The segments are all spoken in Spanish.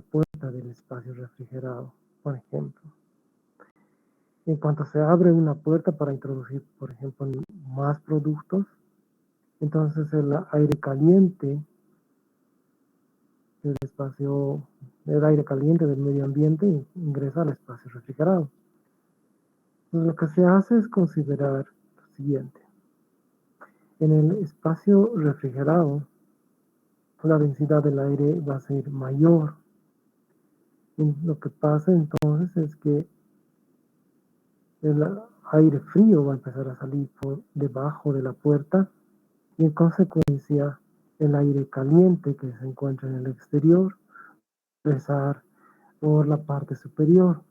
puerta del espacio refrigerado, por ejemplo. En cuanto se abre una puerta para introducir, por ejemplo, más productos, entonces el aire caliente del espacio, el aire caliente del medio ambiente ingresa al espacio refrigerado. Entonces, lo que se hace es considerar lo siguiente. En el espacio refrigerado, la densidad del aire va a ser mayor. Y lo que pasa entonces es que el aire frío va a empezar a salir por debajo de la puerta y en consecuencia el aire caliente que se encuentra en el exterior va a empezar por la parte superior.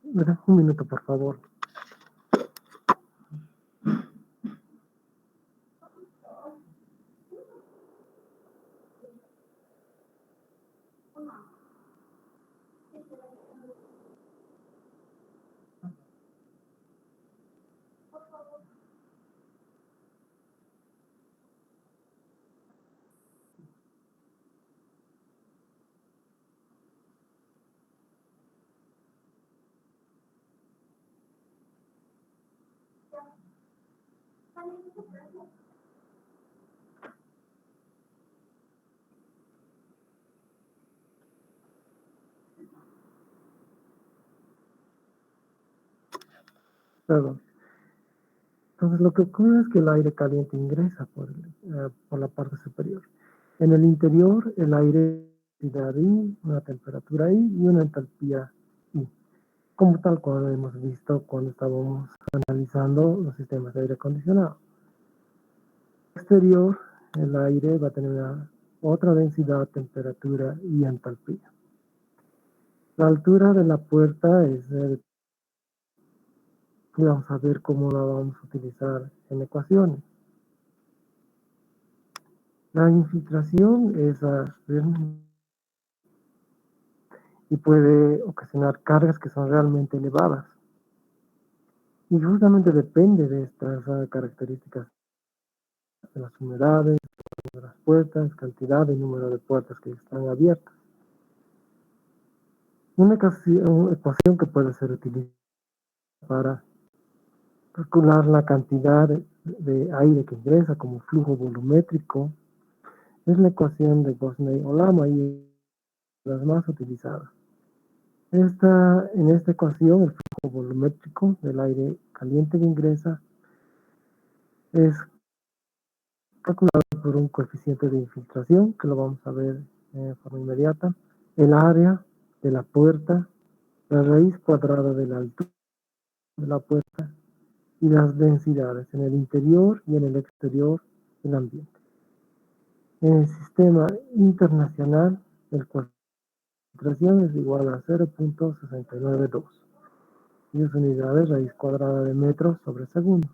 Me das un minuto, por favor. Perdón. Entonces lo que ocurre es que el aire caliente ingresa por la parte superior. En el interior el aire tiene I, una temperatura I y una entalpía I, como tal cual hemos visto cuando estábamos analizando los sistemas de aire acondicionado. En el exterior el aire va a tener otra densidad, temperatura y entalpía. La altura de la puerta es vamos a ver cómo la vamos a utilizar en ecuaciones. La infiltración es y puede ocasionar cargas que son realmente elevadas. Y justamente depende de estas características de las humedades, de las puertas, cantidad y número de puertas que están abiertas. Una ecuación que puede ser utilizada para calcular la cantidad de aire que ingresa como flujo volumétrico es la ecuación de Bosnay-Olama y las más utilizadas. En esta ecuación, el flujo volumétrico del aire caliente que ingresa es calculado por un coeficiente de infiltración, que lo vamos a ver de forma inmediata, el área de la puerta, la raíz cuadrada de la altura de la puerta y las densidades en el interior y en el exterior del ambiente. En el sistema internacional, el concentración es igual a 0.692 y es unidades raíz cuadrada de metros sobre segundo.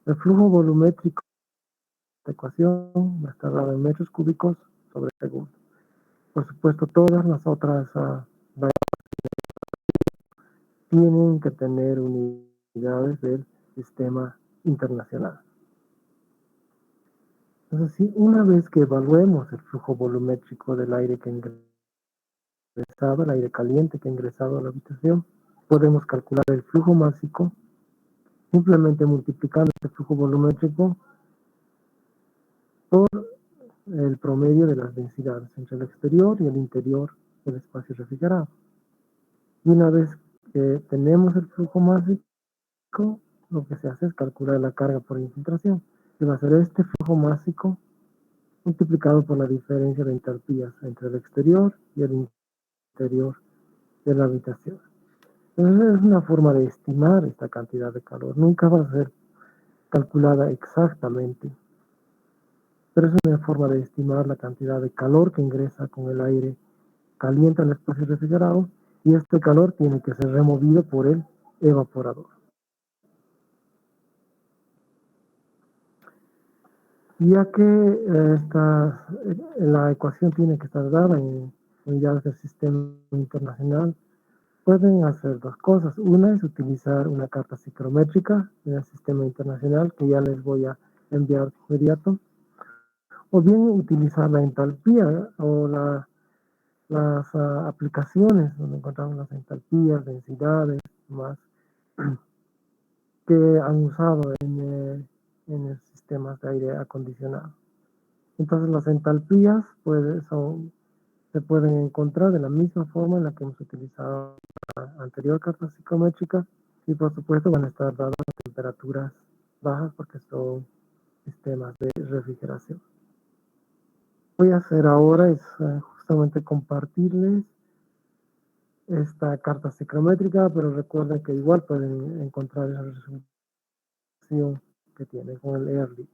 El flujo volumétrico de esta ecuación va a estar dado en metros cúbicos sobre segundo. Por supuesto, todas las otras tienen que tener unidades del sistema internacional. Entonces, sí, una vez que evaluemos el flujo volumétrico del aire que ingresado, el aire caliente que ha ingresado a la habitación, podemos calcular el flujo másico simplemente multiplicando este flujo volumétrico por el promedio de las densidades entre el exterior y el interior del espacio refrigerado. Y una vez que tenemos el flujo másico, lo que se hace es calcular la carga por infiltración, que va a ser este flujo másico multiplicado por la diferencia de entalpías entre el exterior y el interior de la habitación. Entonces es una forma de estimar esta cantidad de calor. Nunca va a ser calculada exactamente, pero es una forma de estimar la cantidad de calor que ingresa con el aire caliente al espacio refrigerado y este calor tiene que ser removido por el evaporador. Ya que la ecuación tiene que estar dada en unidades del sistema internacional, pueden hacer dos cosas. Una es utilizar una carta psicométrica en el sistema internacional, que ya les voy a enviar de inmediato, o bien utilizar la entalpía o la las aplicaciones donde encontramos las entalpías, densidades, más que han usado en el sistema de aire acondicionado. Entonces las entalpías se pueden encontrar de la misma forma en la que hemos utilizado la anterior carta psicométrica y por supuesto van a estar dadas a temperaturas bajas porque son sistemas de refrigeración. Voy a hacer ahora es justamente compartirles esta carta psicométrica, pero recuerden que igual pueden encontrar la resolución que tiene con el Airlick.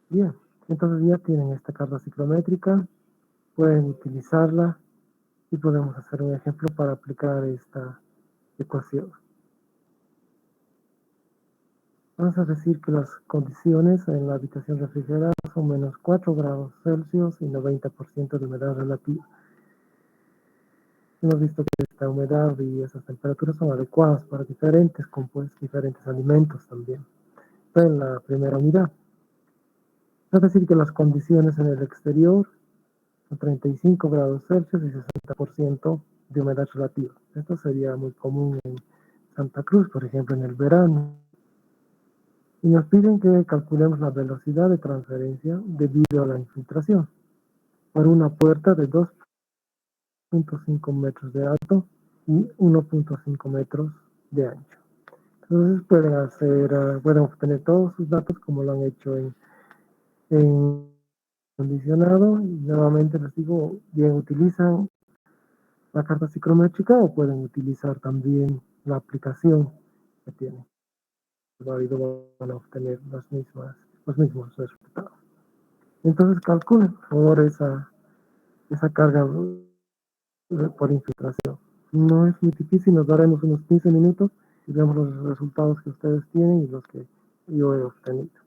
Bien, entonces ya tienen esta carta ciclométrica, pueden utilizarla y podemos hacer un ejemplo para aplicar esta ecuación. Vamos a decir que las condiciones en la habitación refrigerada son menos 4 grados Celsius y 90% de humedad relativa. Hemos visto que esta humedad y esas temperaturas son adecuadas para diferentes compuestos, diferentes alimentos también. En la primera unidad. Es decir, que las condiciones en el exterior son 35 grados Celsius y 60% de humedad relativa. Esto sería muy común en Santa Cruz, por ejemplo, en el verano. Y nos piden que calculemos la velocidad de transferencia debido a la infiltración por una puerta de 2.5 metros de alto y 1.5 metros de ancho. Entonces pueden obtener todos sus datos como lo han hecho en condicionado. Y nuevamente les digo, bien utilizan la carta psicométrica o pueden utilizar también la aplicación que tienen. Válido, van a obtener los mismos resultados. Entonces calculen por esa carga por infiltración. No es muy difícil, nos daremos unos 15 minutos y vemos los resultados que ustedes tienen y los que yo he obtenido.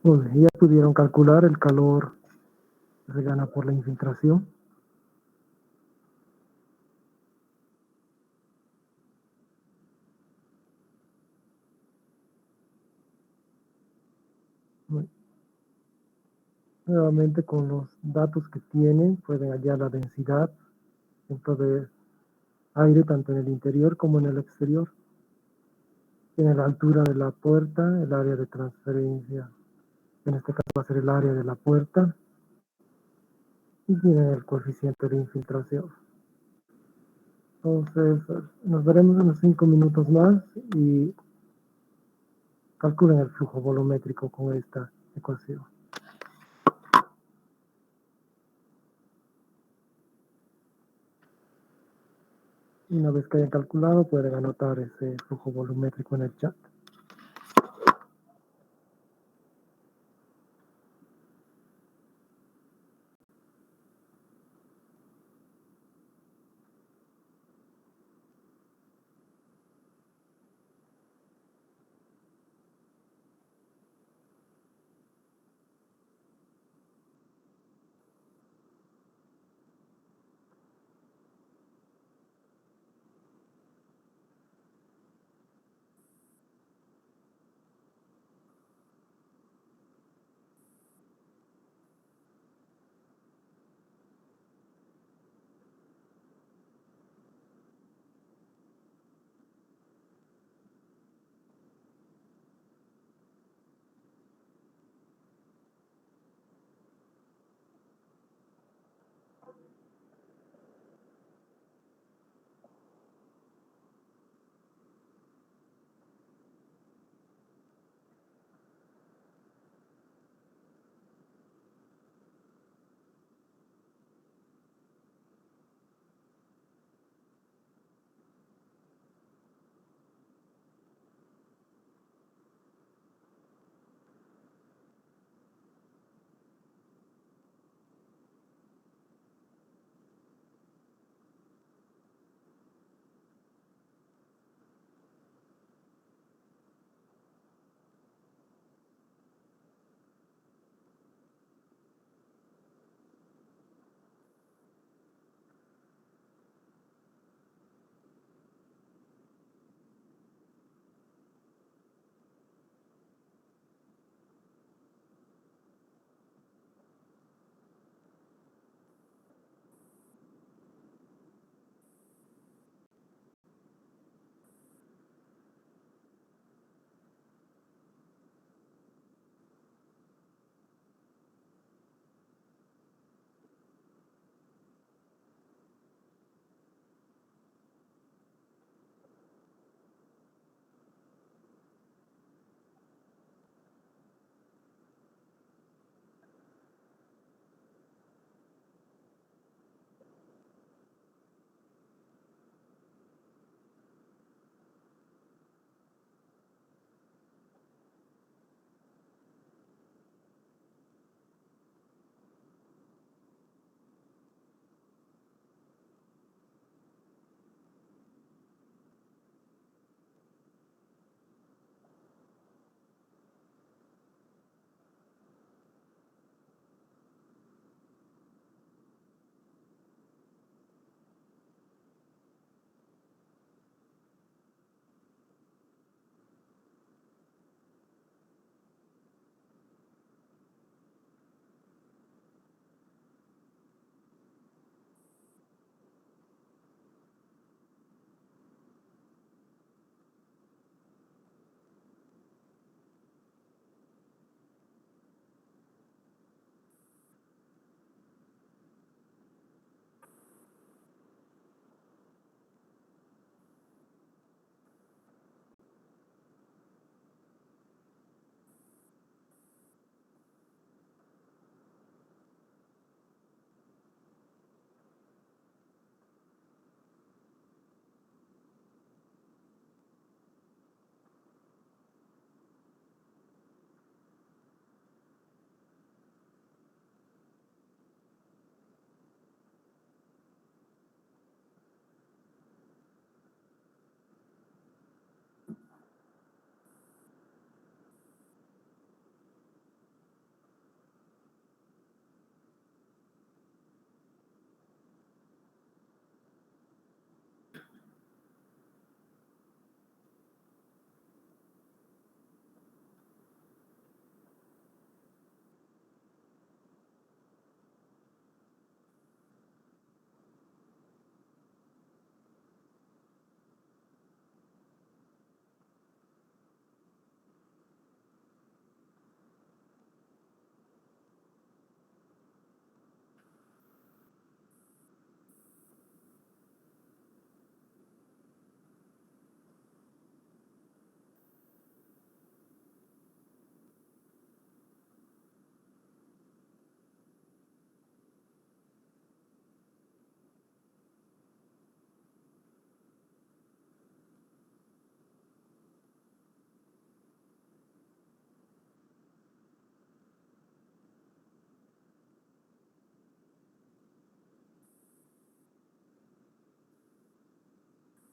Muy bien, ya pudieron calcular el calor que se gana por la infiltración. Muy- Nuevamente con los datos que tienen pueden hallar la densidad tanto de aire tanto en el interior como en el exterior. Tiene la altura de la puerta, el área de transferencia, en este caso va a ser el área de la puerta, y tiene el coeficiente de infiltración. Entonces, nos veremos en unos 5 minutos más y calculen el flujo volumétrico con esta ecuación. Y una vez que hayan calculado, pueden anotar ese flujo volumétrico en el chat.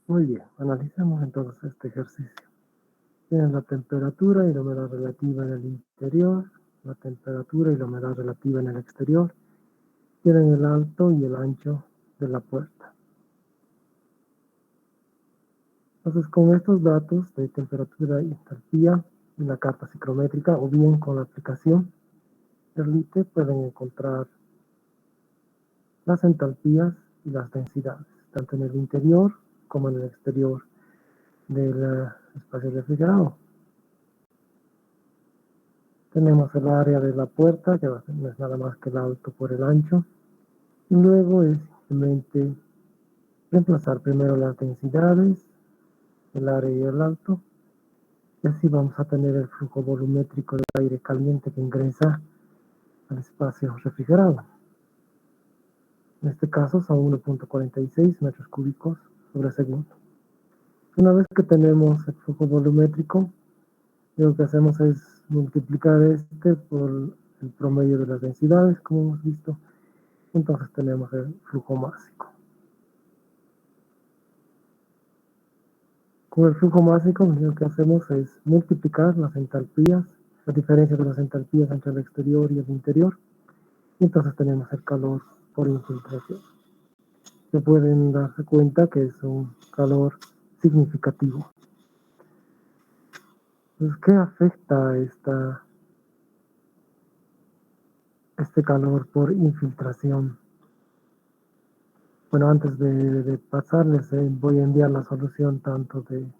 Muy bien, analicemos entonces este ejercicio. Tienes la temperatura y la humedad relativa en el interior, la temperatura y la humedad relativa en el exterior. Tienen el alto y el ancho de la puerta. Entonces, con estos datos de temperatura y entalpía en la carta psicométrica o bien con la aplicación Erlite pueden encontrar las entalpías y las densidades, tanto en el interior como en el exterior del espacio refrigerado. Tenemos el área de la puerta, que no es nada más que el alto por el ancho, y luego es simplemente reemplazar primero las densidades, el área y el alto, y así vamos a tener el flujo volumétrico de aire caliente que ingresa al espacio refrigerado. En este caso son 1.46 metros cúbicos sobre segundo. Una vez que tenemos el flujo volumétrico, lo que hacemos es multiplicar este por el promedio de las densidades, como hemos visto. Entonces tenemos el flujo másico. Con el flujo másico, lo que hacemos es multiplicar las entalpías, la diferencia de las entalpías entre el exterior y el interior, y entonces tenemos el calor por infiltración. Se pueden darse cuenta que es un calor significativo. Entonces, ¿qué afecta este calor por infiltración? Bueno, antes de pasarles, voy a enviar la solución tanto del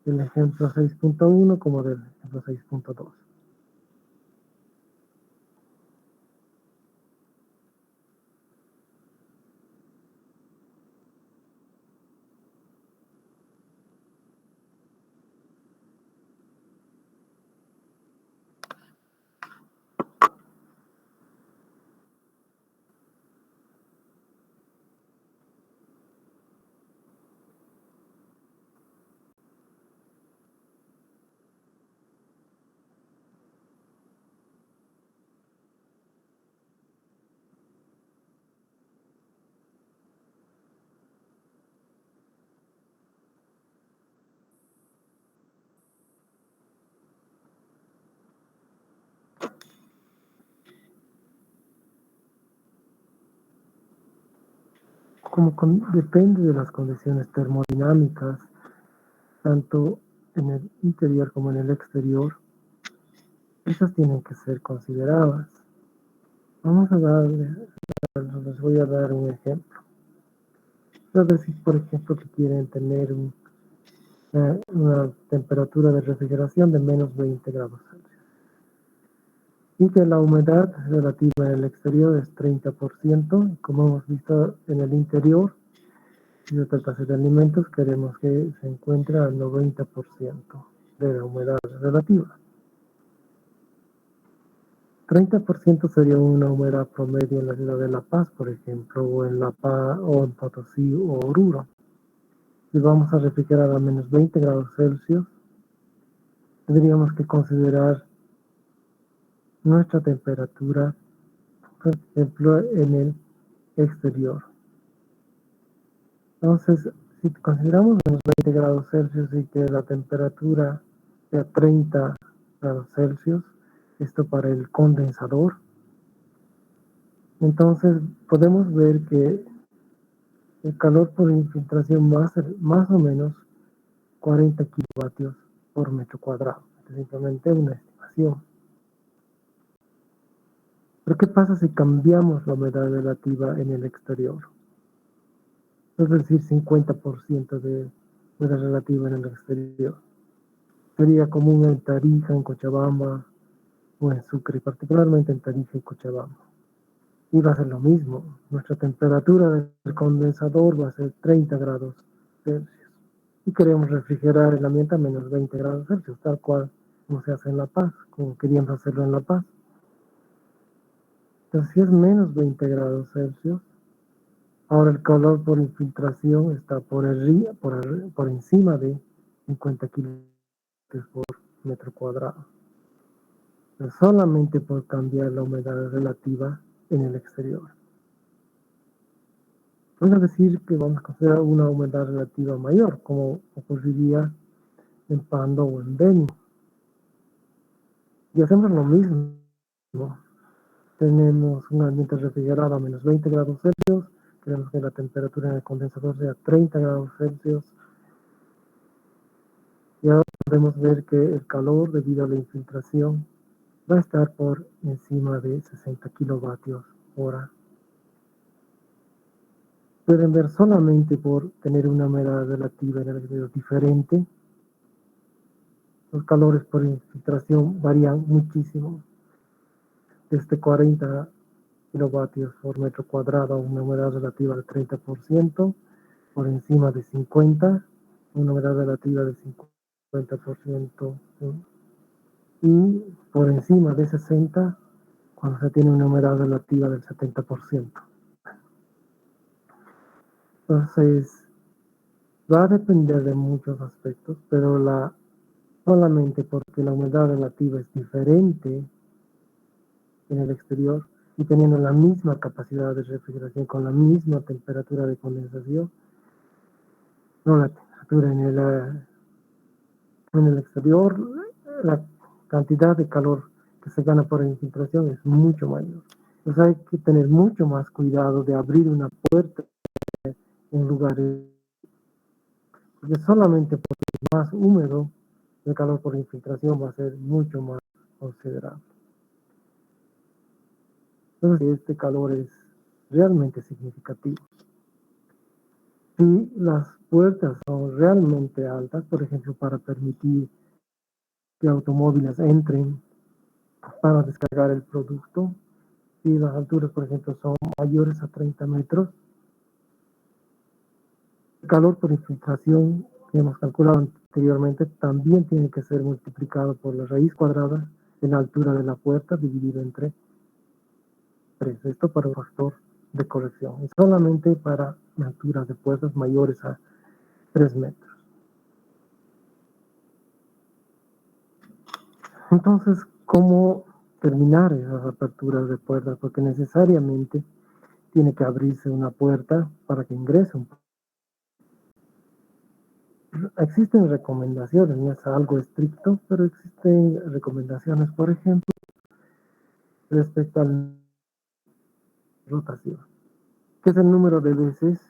ejemplo 6.1 como del ejemplo 6.2. Depende de las condiciones termodinámicas, tanto en el interior como en el exterior, esas tienen que ser consideradas. Vamos a les voy a dar un ejemplo. Es decir, por ejemplo, que quieren tener una temperatura de refrigeración de menos 20 grados Celsius y que la humedad relativa en el exterior es 30%, y como hemos visto en el interior, si se tratase de alimentos, queremos que se encuentre al 90% de la humedad relativa. 30% sería una humedad promedio en la ciudad de La Paz, por ejemplo, o en La Paz, o en Potosí, o Oruro. Si vamos a refrigerar a menos 20 grados Celsius, tendríamos que considerar nuestra temperatura, por ejemplo, en el exterior. Entonces, si consideramos menos 20 grados Celsius y que la temperatura sea 30 grados Celsius, esto para el condensador, entonces podemos ver que el calor por infiltración va a ser más o menos 40 kilovatios por metro cuadrado. Es simplemente una estimación. Pero ¿qué pasa si cambiamos la humedad relativa en el exterior? Es decir, 50% de humedad relativa en el exterior. Sería común en Tarija, en Cochabamba o en Sucre, particularmente en Tarija y Cochabamba. Y va a ser lo mismo. Nuestra temperatura del condensador va a ser 30 grados Celsius. Y queremos refrigerar el ambiente a menos 20 grados Celsius, tal cual como se hace en La Paz, como queríamos hacerlo en La Paz. Entonces, si es menos 20 grados Celsius, ahora el calor por infiltración está por encima de 50 kilos por metro cuadrado. Pero solamente por cambiar la humedad relativa en el exterior. Vamos a decir que vamos a considerar una humedad relativa mayor, como ocurriría en Pando o en Beni. Y hacemos lo mismo, ¿no? Tenemos un ambiente refrigerado a menos 20 grados Celsius, queremos que la temperatura en el condensador sea 30 grados Celsius, y ahora podemos ver que el calor debido a la infiltración va a estar por encima de 60 kilovatios hora. Pueden ver solamente por tener una humedad relativa en el exterior diferente, los calores por infiltración varían muchísimo, desde 40 kilovatios por metro cuadrado a una humedad relativa del 30%, por encima de 50, una humedad relativa del 50%, y por encima de 60, cuando se tiene una humedad relativa del 70%. Entonces, va a depender de muchos aspectos, pero solamente porque la humedad relativa es diferente en el exterior y teniendo la misma capacidad de refrigeración con la misma temperatura de condensación, no la temperatura en el exterior, la cantidad de calor que se gana por infiltración es mucho mayor. Entonces hay que tener mucho más cuidado de abrir una puerta en lugares, porque solamente porque es más húmedo, el calor por infiltración va a ser mucho más considerable. Entonces este calor es realmente significativo. Si las puertas son realmente altas, por ejemplo, para permitir que automóviles entren para descargar el producto, si las alturas, por ejemplo, son mayores a 30 metros, el calor por infiltración que hemos calculado anteriormente también tiene que ser multiplicado por la raíz cuadrada de la altura de la puerta dividido entre 3. Esto para un factor de corrección y solamente para alturas de puertas mayores a 3 metros. Entonces, ¿cómo terminar esas aperturas de puertas? Porque necesariamente tiene que abrirse una puerta para que ingrese un. Existen recomendaciones, no es algo estricto, pero existen recomendaciones, por ejemplo, respecto a la rotación, que es el número de veces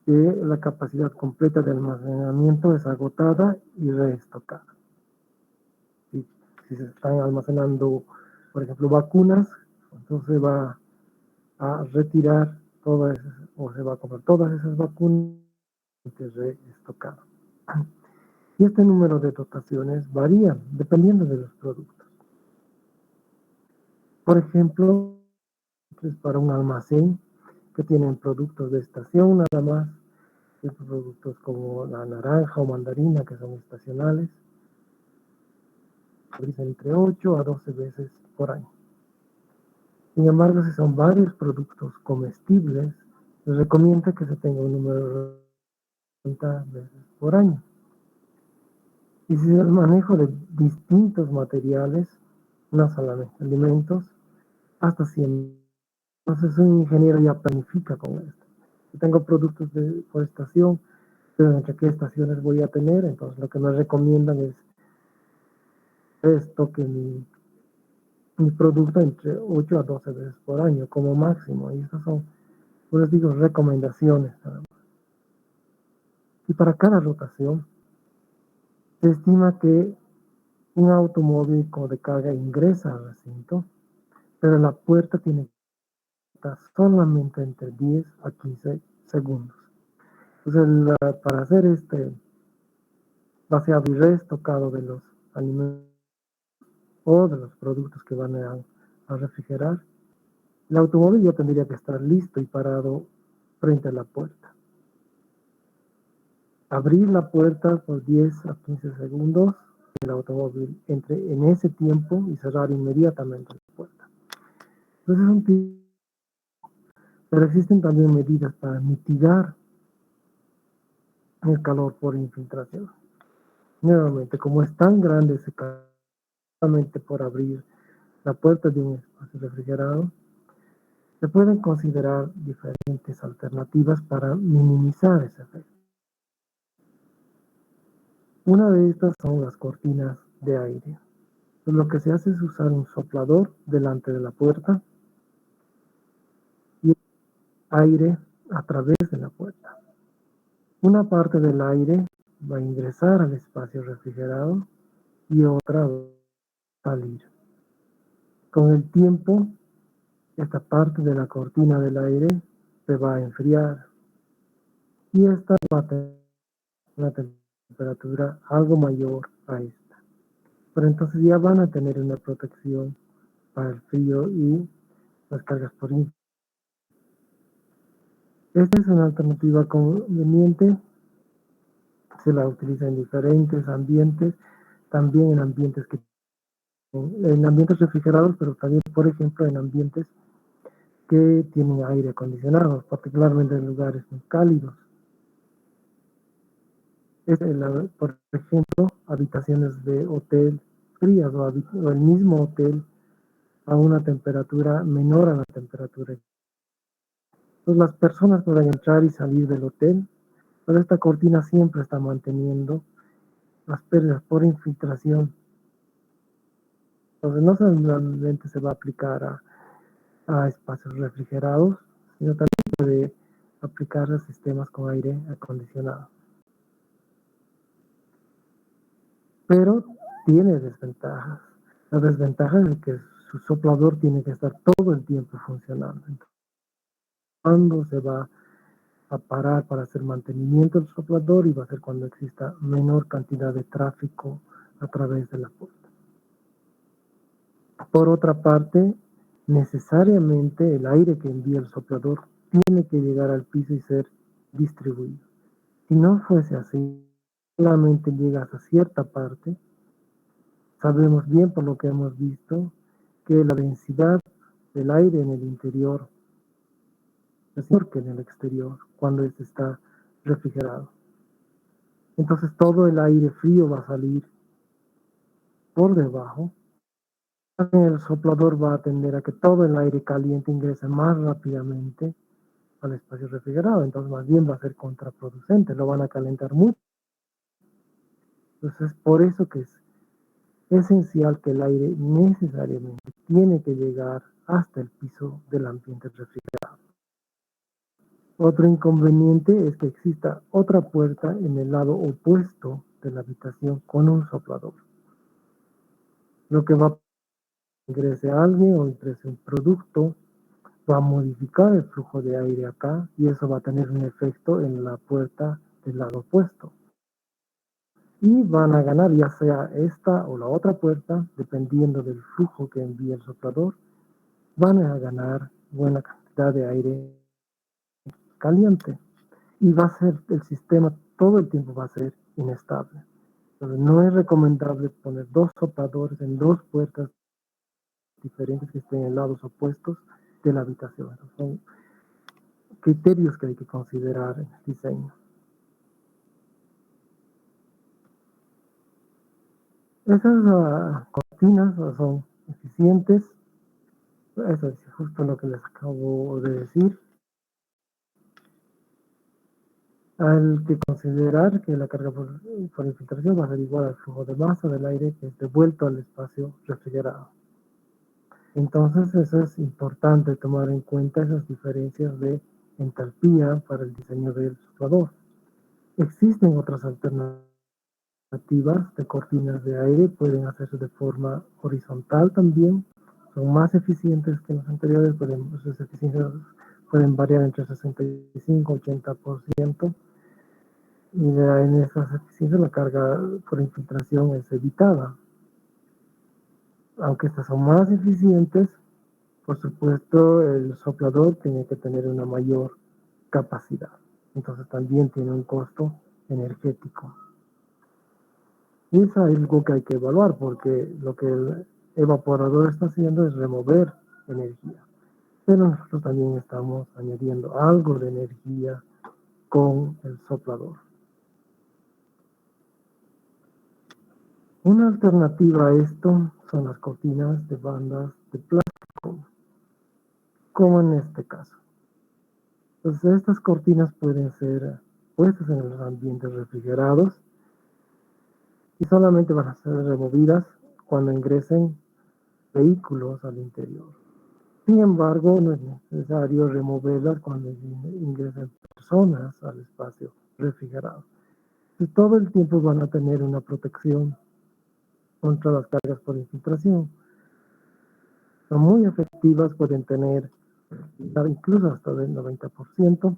que la capacidad completa de almacenamiento es agotada y reestocada. Si se están almacenando, por ejemplo, vacunas, entonces va a retirar todas o se va a comprar todas esas vacunas y reestocar. Y este número de dotaciones varía dependiendo de los productos. Por ejemplo, es para un almacén que tienen productos de estación nada más, productos como la naranja o mandarina que son estacionales, entre 8 a 12 veces por año. Sin embargo, si son varios productos comestibles, les recomienda que se tenga un número de 30 veces por año. Y si es el manejo de distintos materiales, no solamente alimentos, hasta 100. Entonces un ingeniero ya planifica con esto. Si tengo productos de forestación, pero entre qué estaciones voy a tener, entonces lo que me recomiendan es esto que mi producto entre 8 a 12 veces por año como máximo. Y estas son, pues les digo, recomendaciones. Y para cada rotación, se estima que un automóvil de carga ingresa al recinto, pero la puerta tiene que estar solamente entre 10 a 15 segundos. Entonces, para hacer vaciado y reestocado de los alimentos o de los productos que van a refrigerar, el automóvil ya tendría que estar listo y parado frente a la puerta. Abrir la puerta por 10 a 15 segundos, el automóvil entre en ese tiempo y cerrar inmediatamente la puerta. Entonces es un tipo, pero existen también medidas para mitigar el calor por infiltración. Nuevamente, como es tan grande ese calor, por abrir la puerta de un espacio refrigerado, Se pueden considerar diferentes alternativas para minimizar ese efecto. Una de estas son las cortinas de aire. Pues lo que se hace es usar un soplador delante de la puerta y aire a través de la puerta. Una parte del aire va a ingresar al espacio refrigerado y otra va a salir. Con el tiempo, esta parte de la cortina del aire se va a enfriar y esta va a tener una temperatura algo mayor a esta. Pero entonces ya van a tener una protección para el frío y las cargas por influencia. Esta es una alternativa conveniente, se la utiliza en diferentes ambientes, también en ambientes refrigerados, pero también, por ejemplo, en ambientes que tienen aire acondicionado, particularmente en lugares muy cálidos. Por ejemplo, habitaciones de hotel frías o el mismo hotel a una temperatura menor a la temperatura. Entonces las personas pueden entrar y salir del hotel, pero esta cortina siempre está manteniendo las pérdidas por infiltración. Entonces no solamente se va a aplicar a espacios refrigerados, sino también puede aplicar a sistemas con aire acondicionado. Pero tiene desventajas. La desventaja es que su soplador tiene que estar todo el tiempo funcionando. Entonces, ¿cuándo se va a parar para hacer mantenimiento del soplador? Y va a ser cuando exista menor cantidad de tráfico a través de la puerta. Por otra parte, necesariamente el aire que envía el soplador tiene que llegar al piso y ser distribuido. Si no fuese así, solamente llega hasta cierta parte. Sabemos bien por lo que hemos visto que la densidad del aire en el interior es menor que en el exterior cuando este está refrigerado. Entonces todo el aire frío va a salir por debajo. El soplador va a tender a que todo el aire caliente ingrese más rápidamente al espacio refrigerado. Entonces más bien va a ser contraproducente, lo van a calentar mucho. Entonces es por eso que es esencial que el aire necesariamente tiene que llegar hasta el piso del ambiente refrigerado. Otro inconveniente es que exista otra puerta en el lado opuesto de la habitación con un soplador. Lo que va a ingrese alguien o ingrese un producto va a modificar el flujo de aire acá y eso va a tener un efecto en la puerta del lado opuesto. Y van a ganar ya sea esta o la otra puerta, dependiendo del flujo que envíe el soplador, van a ganar buena cantidad de aire caliente y va a ser el sistema todo el tiempo va a ser inestable. Entonces no es recomendable poner dos sopladores en dos puertas diferentes que estén en lados opuestos de la habitación. Entonces, son criterios que hay que considerar en el diseño. Esas cortinas son eficientes. Eso es justo lo que les acabo de decir. Hay que considerar que la carga por infiltración va a ser igual al flujo de masa del aire que es devuelto al espacio refrigerado. Entonces eso es importante tomar en cuenta esas diferencias de entalpía para el diseño del soplador. Existen otras alternativas de cortinas de aire, pueden hacerse de forma horizontal también, son más eficientes que las anteriores, sus eficiencias pueden variar entre 65 y 80%, y en esas eficiencias la carga por infiltración es evitada. Aunque estas son más eficientes, por supuesto el soplador tiene que tener una mayor capacidad, entonces también tiene un costo energético. Y es algo que hay que evaluar porque lo que el evaporador está haciendo es remover energía. Pero nosotros también estamos añadiendo algo de energía con el soplador. Una alternativa a esto son las cortinas de bandas de plástico. como en este caso. Entonces, estas cortinas pueden ser puestas en los ambientes refrigerados y solamente van a ser removidas cuando ingresen vehículos al interior. Sin embargo, no es necesario removerlas cuando ingresen personas al espacio refrigerado. Entonces, todo el tiempo van a tener una protección contra las cargas por infiltración. Son muy efectivas, pueden tener incluso hasta del 90%,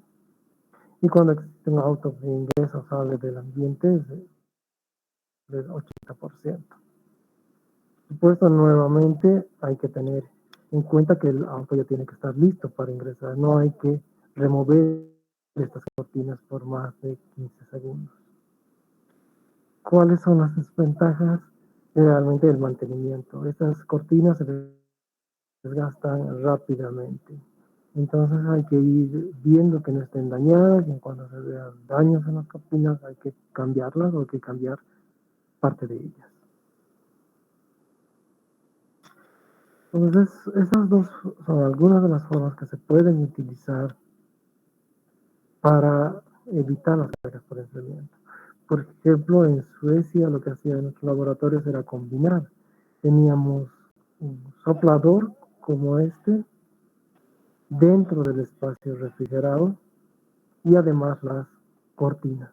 y cuando existe un auto que ingresa o sale del ambiente es del 80%. Por supuesto, nuevamente hay que tener en cuenta que el auto ya tiene que estar listo para ingresar, no hay que remover estas cortinas por más de 15 segundos. ¿Cuáles son las desventajas? Realmente el mantenimiento. Estas cortinas se desgastan rápidamente. Entonces hay que ir viendo que no estén dañadas, y en cuanto se vean daños en las cortinas hay que cambiarlas o hay que cambiar parte de ellas. Entonces, esas dos son algunas de las formas que se pueden utilizar para evitar las cargas por enfriamiento. Por ejemplo, en Suecia lo que hacían en nuestros laboratorios era combinar. Teníamos un soplador como este dentro del espacio refrigerado y además las cortinas.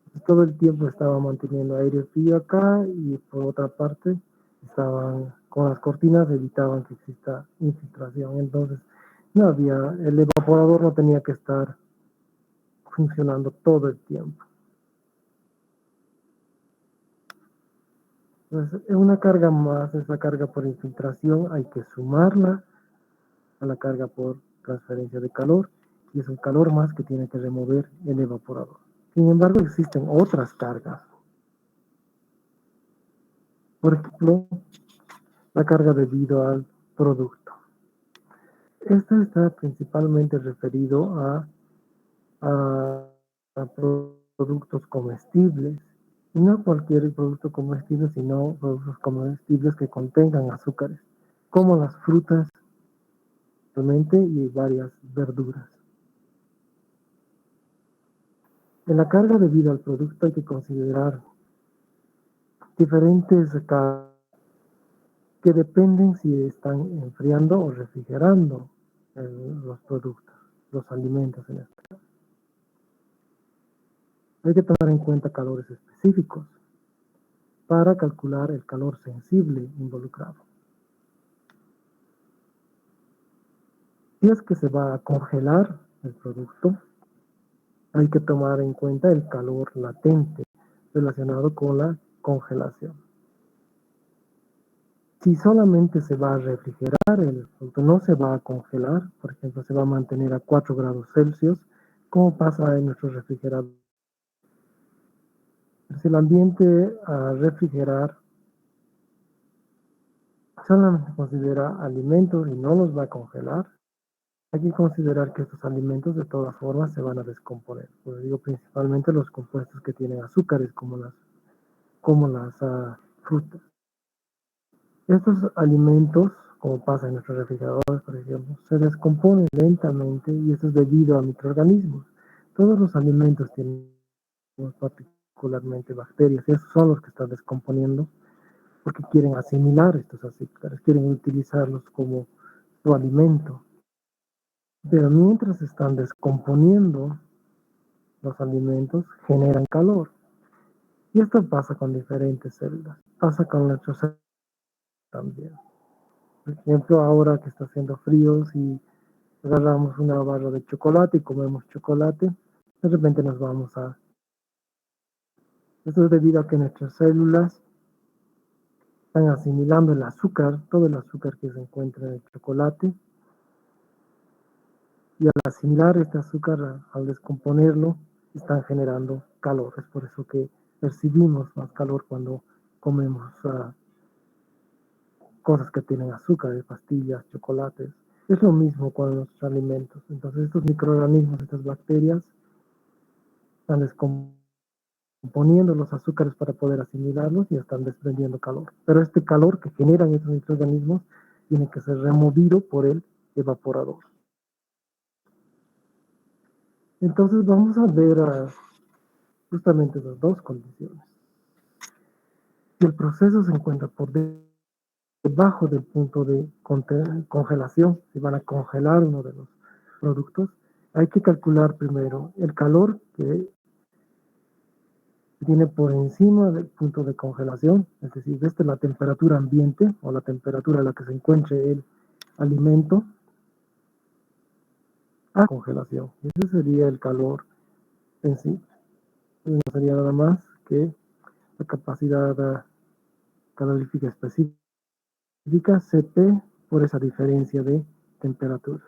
Entonces, todo el tiempo estaba manteniendo aire frío acá y por otra parte estaban con las cortinas, evitaban que exista infiltración. Entonces no había, el evaporador no tenía que estar funcionando todo el tiempo. Entonces, es una carga más, esa carga por infiltración hay que sumarla a la carga por transferencia de calor, y es un calor más que tiene que remover el evaporador. Sin embargo, existen otras cargas. Por ejemplo, la carga debido al producto. Esto está principalmente referido a productos comestibles, y no cualquier producto comestible, sino productos comestibles que contengan azúcares, como las frutas, realmente, y varias verduras. En la carga debido al producto hay que considerar diferentes cargas que dependen si están enfriando o refrigerando los productos, los alimentos en este caso. Hay que tomar en cuenta calores específicos para calcular el calor sensible involucrado. Si es que se va a congelar el producto, hay que tomar en cuenta el calor latente relacionado con la congelación. Si solamente se va a refrigerar el producto, no se va a congelar, por ejemplo, se va a mantener a 4 grados Celsius, como pasa en nuestros refrigeradores. Si el ambiente a refrigerar solamente considera alimentos y no los va a congelar, hay que considerar que estos alimentos de todas formas se van a descomponer. Pues digo, principalmente los compuestos que tienen azúcares, como las frutas. Estos alimentos, como pasa en nuestros refrigeradores, por ejemplo, se descomponen lentamente, y esto es debido a microorganismos. Todos los alimentos tienen particularmente bacterias, y esos son los que están descomponiendo porque quieren asimilar estos azúcares, quieren utilizarlos como su alimento. Pero mientras están descomponiendo los alimentos, generan calor. Y esto pasa con diferentes células. Pasa con nuestros células también. Por ejemplo, ahora que está haciendo frío, si agarramos una barra de chocolate y comemos chocolate, de repente nos vamos a... Esto es debido a que nuestras células están asimilando el azúcar, todo el azúcar que se encuentra en el chocolate, y al asimilar este azúcar, al descomponerlo, están generando calor. Es por eso que percibimos más calor cuando comemos cosas que tienen azúcar, pastillas, chocolates. Es lo mismo con los alimentos. Entonces estos microorganismos, estas bacterias, están descomponiendo los azúcares para poder asimilarlos y están desprendiendo calor. Pero este calor que generan estos microorganismos tiene que ser removido por el evaporador. Entonces vamos a ver justamente las dos condiciones. Si el proceso se encuentra por debajo del punto de congelación, si van a congelar uno de los productos, hay que calcular primero el calor que tiene por encima del punto de congelación, es decir, desde la temperatura ambiente o la temperatura a la que se encuentre el alimento a congelación. Ese sería el calor sensible. No sería nada más que la capacidad calorífica específica CP por esa diferencia de temperatura,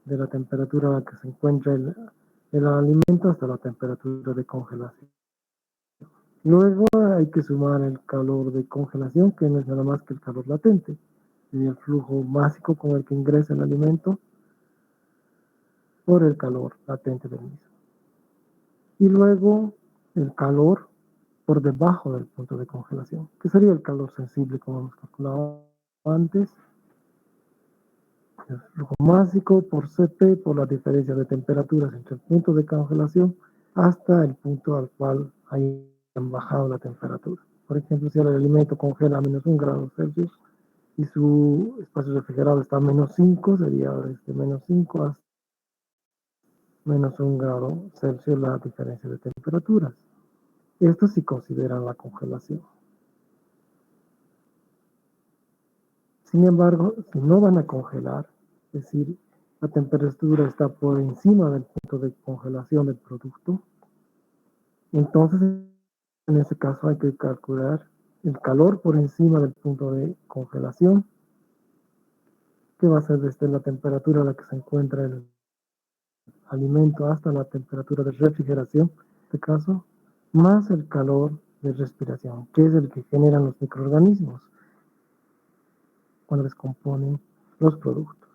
de la temperatura a la que se encuentra el alimento hasta la temperatura de congelación. Luego hay que sumar el calor de congelación, que no es nada más que el calor latente, y el flujo másico con el que ingresa el alimento por el calor latente del mismo. Y luego el calor por debajo del punto de congelación, que sería el calor sensible, como hemos calculado antes. El flujo másico por Cp por la diferencia de temperaturas entre el punto de congelación hasta el punto al cual hayan bajado la temperatura. Por ejemplo, si el alimento congela a -1 °C y su espacio refrigerado está a -5, sería desde -5 hasta -1 °C la diferencia de temperaturas. Esto sí consideran la congelación. Sin embargo, si no van a congelar, es decir, la temperatura está por encima del punto de congelación del producto, entonces en ese caso hay que calcular el calor por encima del punto de congelación, que va a ser desde la temperatura a la que se encuentra el alimento hasta la temperatura de refrigeración, en este caso, más el calor de respiración, que es el que generan los microorganismos cuando descomponen los productos.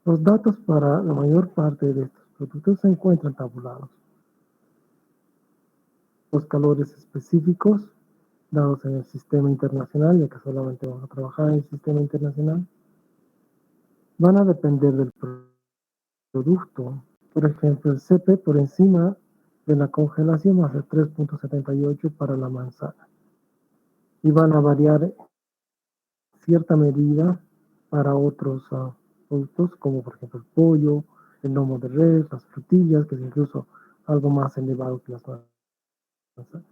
Los datos para la mayor parte de estos productos se encuentran tabulados. Los calores específicos dados en el sistema internacional, ya que solamente vamos a trabajar en el sistema internacional, van a depender del producto. Por ejemplo, el CP por encima de la congelación va a ser 3.78 para la manzana. Y van a variar cierta medida para otros productos, como por ejemplo el pollo, el lomo de res, las frutillas, que es incluso algo más elevado que las manzanas.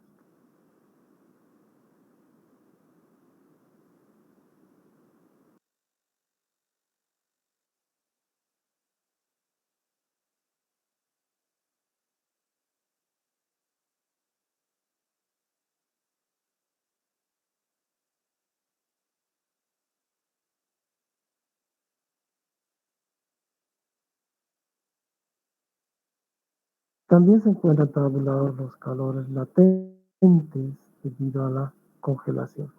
También se encuentran tabulados los calores latentes debido a la congelación.